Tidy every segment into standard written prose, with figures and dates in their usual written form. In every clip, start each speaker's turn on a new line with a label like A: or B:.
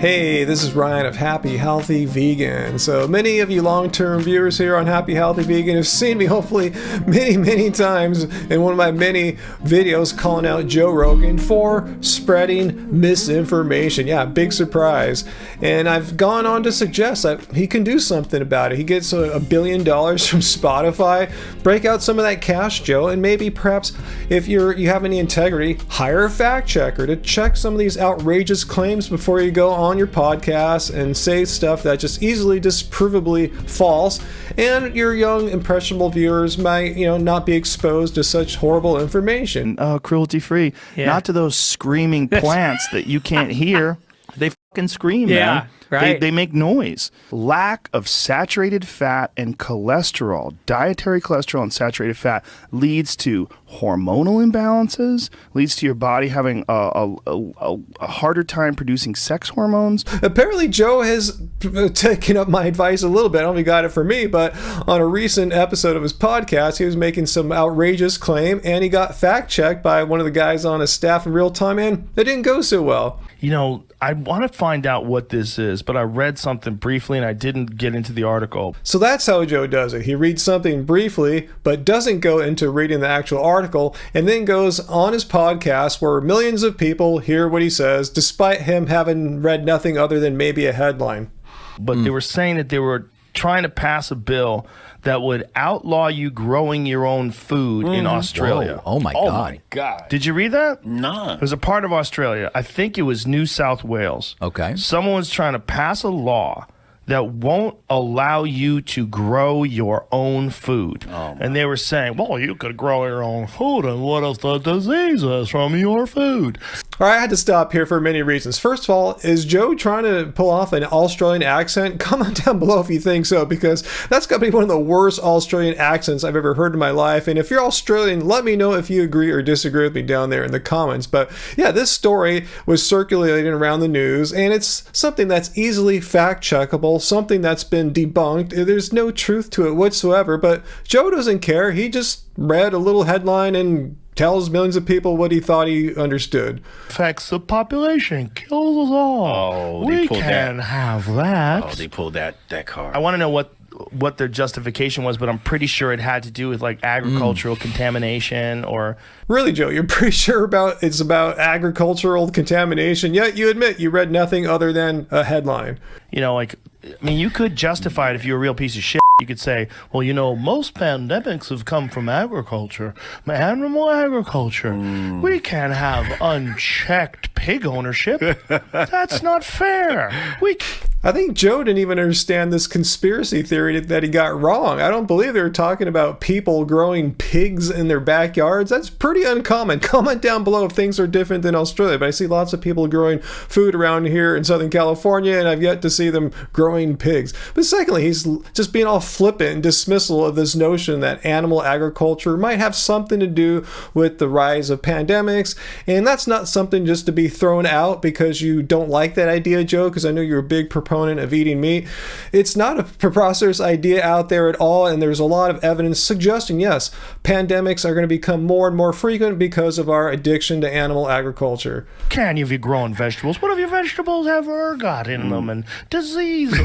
A: Hey, this is Ryan of Happy Healthy Vegan. So many of you long-term viewers here on Happy Healthy Vegan have seen me hopefully many times in one of my many videos calling out Joe Rogan for spreading misinformation. Yeah, big surprise. And I've gone on to suggest that he can do something about it. He gets $1 billion from Spotify. Break out some of that cash, Joe, and maybe perhaps if you have any integrity, hire a fact checker to check some of these outrageous claims before you go on your podcast and say stuff that just easily disprovably false, and your young impressionable viewers might not be exposed to such horrible information.
B: Cruelty free, not to those screaming plants that you can't hear. They fucking scream, man.
C: Right.
B: They make noise. Lack of saturated fat and cholesterol, dietary cholesterol and saturated fat, leads to hormonal imbalances, leads to your body having a harder time producing sex hormones.
A: Apparently, Joe has taken up my advice a little bit. I don't know if he got it from me, but on a recent episode of his podcast, he was making some outrageous claim, and he got fact-checked by one of the guys on his staff in real time, and it didn't go so well.
B: I want to find out what this is, but I read something briefly and I didn't get into the article.
A: So that's how Joe does it. He reads something briefly, but doesn't go into reading the actual article, and then goes on his podcast where millions of people hear what he says, despite him having read nothing other than maybe a headline.
B: But they were saying that they were trying to pass a bill that would outlaw you growing your own food in Australia.
C: Whoa. Oh my God.
B: Did you read that?
C: No.
B: It was a part of Australia. I think it was New South Wales.
C: Okay.
B: Someone was trying to pass a law that won't allow you to grow your own food. And they were saying, well, you could grow your own food, and what if the disease is from your food?
A: All right, I had to stop here for many reasons. First of all, is Joe trying to pull off an Australian accent? Comment down below if you think so, because that's got to be one of the worst Australian accents I've ever heard in my life. And if you're Australian, let me know if you agree or disagree with me down there in the comments. But yeah, this story was circulating around the news, and it's something that's easily fact-checkable, something that's been debunked. There's no truth to it whatsoever, but Joe doesn't care. He just read a little headline and tells millions of people what he thought he understood.
B: Affects the population, kills us all. We can't have that.
C: Oh, they pulled that card.
B: I want to know what their justification was, but I'm pretty sure it had to do with like agricultural contamination or...
A: Really, Joe, you're pretty sure it's about agricultural contamination, yet you admit you read nothing other than a headline.
B: You could justify it if you're a real piece of shit. You could say, well, most pandemics have come from agriculture, animal agriculture. We can't have unchecked pig ownership. That's not fair.
A: I think Joe didn't even understand this conspiracy theory that he got wrong. I don't believe they were talking about people growing pigs in their backyards. That's pretty uncommon. Comment down below if things are different than Australia, but I see lots of people growing food around here in Southern California, and I've yet to see them growing pigs. But secondly, he's just being all flippant and dismissal of this notion that animal agriculture might have something to do with the rise of pandemics, and that's not something just to be thrown out because you don't like that idea, Joe, because I know you're a big proponent of eating meat. It's not a preposterous idea out there at all, and there's a lot of evidence suggesting, yes, pandemics are going to become more and more frequent because of our addiction to animal agriculture.
B: Can you be growing vegetables? What if your vegetables have ergot in them and diseases?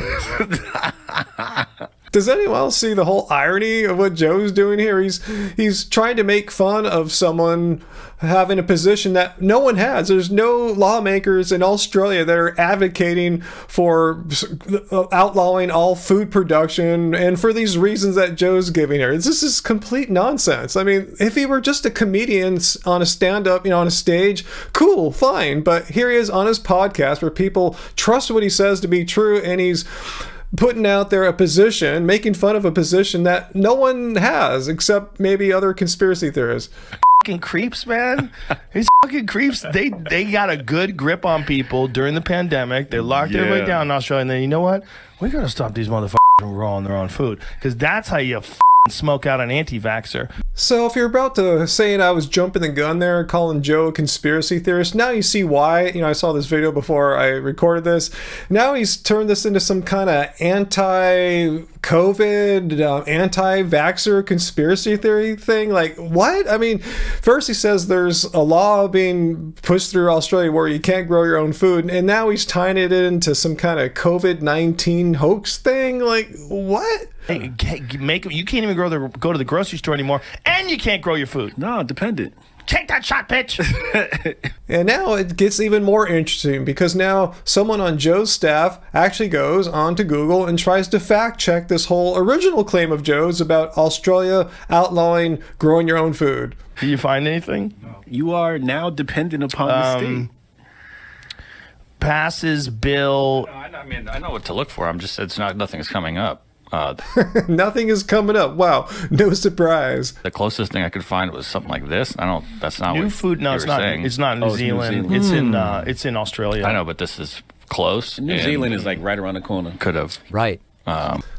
A: Does anyone else see the whole irony of what Joe's doing here? He's trying to make fun of someone having a position that no one has. There's no lawmakers in Australia that are advocating for outlawing all food production, and for these reasons that Joe's giving here. This is complete nonsense. I mean, if he were just a comedian on a stand-up, on a stage, cool, fine. But here he is on his podcast where people trust what he says to be true, and he's putting out there a position, making fun of a position that no one has except maybe other conspiracy theorists.
B: Fucking creeps, man. These fucking creeps, they got a good grip on people during the pandemic. They locked everybody down in Australia, and then you know what? We gotta stop these motherfuckers from growing their own food, because that's how you smoke out an anti-vaxxer.
A: So if you're about to say I was jumping the gun there, calling Joe a conspiracy theorist, now you see why. I saw this video before I recorded this. Now he's turned this into some kind of anti-COVID, anti-vaxxer conspiracy theory thing. Like, what? I mean, first he says there's a law being pushed through Australia where you can't grow your own food, and now he's tying it into some kind of COVID-19 hoax thing. Like, what?
B: Hey, you can't even go to the grocery store anymore, and you can't grow your food.
C: No, dependent.
B: Take that shot, bitch.
A: And now it gets even more interesting because now someone on Joe's staff actually goes onto Google and tries to fact check this whole original claim of Joe's about Australia outlawing growing your own food.
B: Do you find anything?
C: You are now dependent upon the state.
B: Passes bill.
D: I mean, I know what to look for. I'm just, nothing's coming up.
A: Nothing is coming up. Wow, no surprise.
D: The closest thing I could find was something like this. That's not
B: New
D: what
B: food. No,
D: you
B: it's
D: were
B: not.
D: saying.
B: It's not New Zealand.
C: New Zealand.
B: It's in Australia.
D: I know, but this is close.
C: New Zealand is like right around the corner.
D: Could have.
E: Right.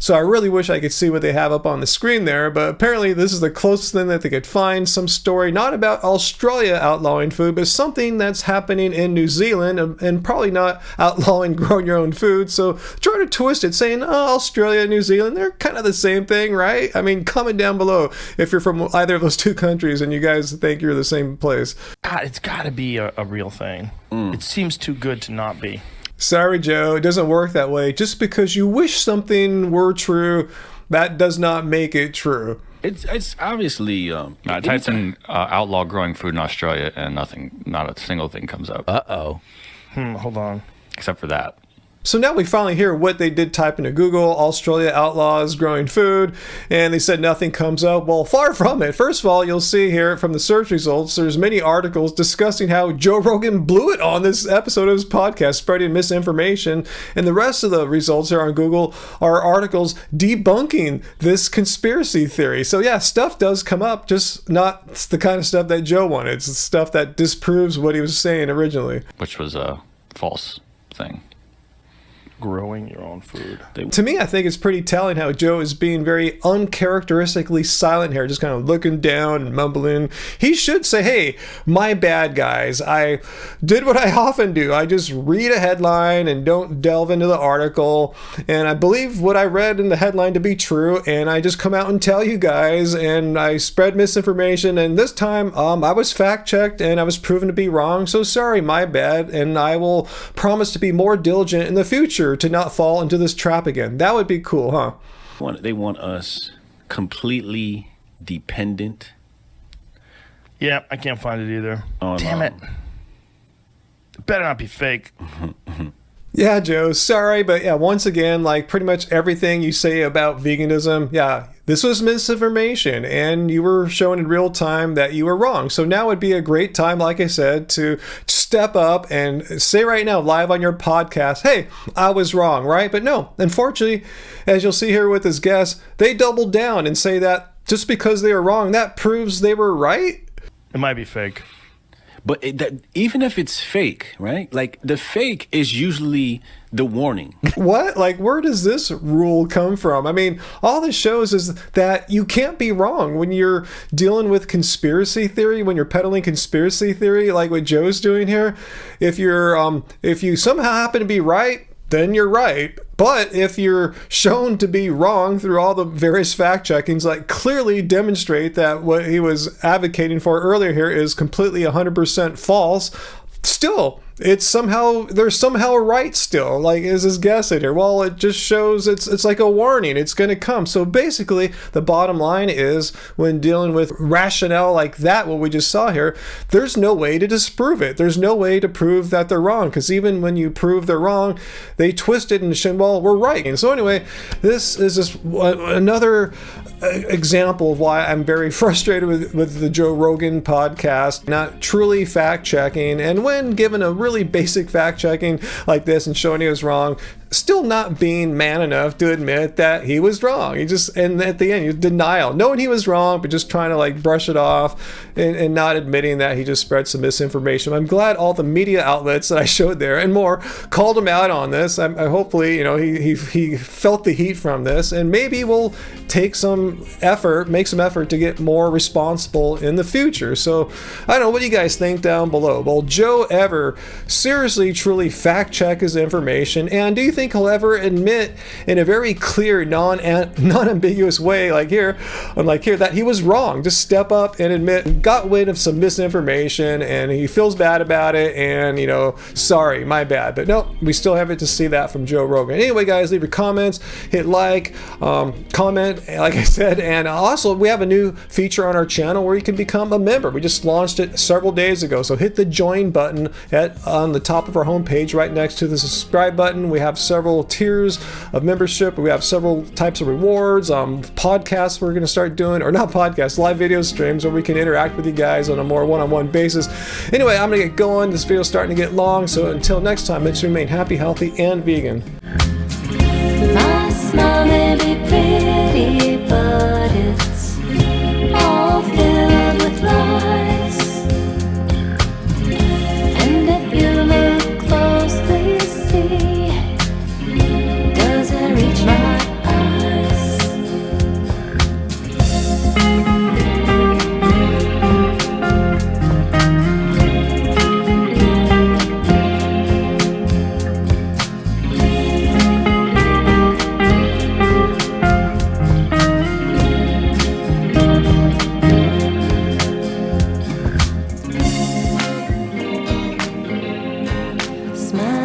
A: So I really wish I could see what they have up on the screen there, but apparently this is the closest thing that they could find. Some story not about Australia outlawing food, but something that's happening in New Zealand, and probably not outlawing growing your own food. So trying to twist it, saying, oh, Australia and New Zealand, they're kind of the same thing, right? I mean, comment down below if you're from either of those two countries and you guys think you're the same place.
B: God, it's got to be a real thing. It seems too good to not be.
A: Sorry, Joe, it doesn't work that way. Just because you wish something were true, that does not make it true.
C: It's obviously.
D: I typed in outlaw growing food in Australia, and not a single thing comes up.
E: Uh-oh.
B: Hold on.
D: Except for that.
A: So now we finally hear what they did type into Google: Australia outlaws growing food, and they said nothing comes up. Well, far from it. First of all, you'll see here from the search results, there's many articles discussing how Joe Rogan blew it on this episode of his podcast, spreading misinformation, and the rest of the results here on Google are articles debunking this conspiracy theory. So yeah, stuff does come up, just not the kind of stuff that Joe wanted. It's the stuff that disproves what he was saying originally.
D: Which was a false thing.
B: Growing your own food.
A: To me, I think it's pretty telling how Joe is being very uncharacteristically silent here, just kind of looking down and mumbling. He should say, hey, my bad, guys. I did what I often do. I just read a headline and don't delve into the article. And I believe what I read in the headline to be true. And I just come out and tell you guys. And I spread misinformation. And this time, I was fact-checked and I was proven to be wrong. So sorry, my bad. And I will promise to be more diligent in the future to not fall into this trap again. That would be cool, huh?
C: They want us completely dependent.
B: Yeah, I can't find it either.
C: Oh,
B: Damn it. It better not be fake.
A: Yeah, Joe, sorry, but yeah, once again, like pretty much everything you say about veganism, yeah, this was misinformation, and you were showing in real time that you were wrong. So now would be a great time, like I said, to step up and say right now, live on your podcast, hey, I was wrong, right? But no, unfortunately, as you'll see here with this guest, they doubled down and say that just because they were wrong, that proves they were right.
B: It might be fake.
C: But even if it's fake, right? Like, the fake is usually the warning.
A: What? Like, where does this rule come from? I mean, all this shows is that you can't be wrong when you're dealing with conspiracy theory, when you're peddling conspiracy theory, like what Joe's doing here. If you somehow happen to be right, then you're right. But if you're shown to be wrong through all the various fact checkings, like clearly demonstrate that what he was advocating for earlier here is completely 100% false, still, they're somehow right still. Like, is this guessing here? Well, it just shows it's like a warning. It's going to come. So basically, the bottom line is when dealing with rationale like that, what we just saw here, there's no way to disprove it. There's no way to prove that they're wrong, because even when you prove they're wrong, they twist it and say, well, we're right. And so anyway, this is just another example of why I'm very frustrated with the Joe Rogan podcast, not truly fact checking, and when given a really basic fact checking like this and showing he was wrong, still not being man enough to admit that he was wrong. And at the end, he was denial, knowing he was wrong, but just trying to like brush it off and not admitting that he just spread some misinformation. I'm glad all the media outlets that I showed there and more called him out on this. I hopefully, he felt the heat from this, and maybe we'll make some effort to get more responsible in the future. So I don't know, what do you guys think down below? Will Joe ever seriously, truly fact check his information? And do you think he'll ever admit in a very clear, non-ambiguous way, like here, that he was wrong? Just step up and admit, got wind of some misinformation and he feels bad about it, and sorry, my bad. But no, we still have it to see that from Joe Rogan. Anyway, guys, leave your comments, hit like, comment, like I said, and also we have a new feature on our channel where you can become a member. We just launched it several days ago, so hit the join button on the top of our homepage right next to the subscribe button. We have several tiers of membership. We have several types of rewards, podcasts we're going to start doing, or not podcasts, live video streams where we can interact with you guys on a more one-on-one basis. Anyway, I'm going to get going. This video's starting to get long, so until next time, let's remain happy, healthy, and vegan.
E: My smile may be pretty, but it's all filled with lies. And if you look closely, see, does it reach my eyes? Smile.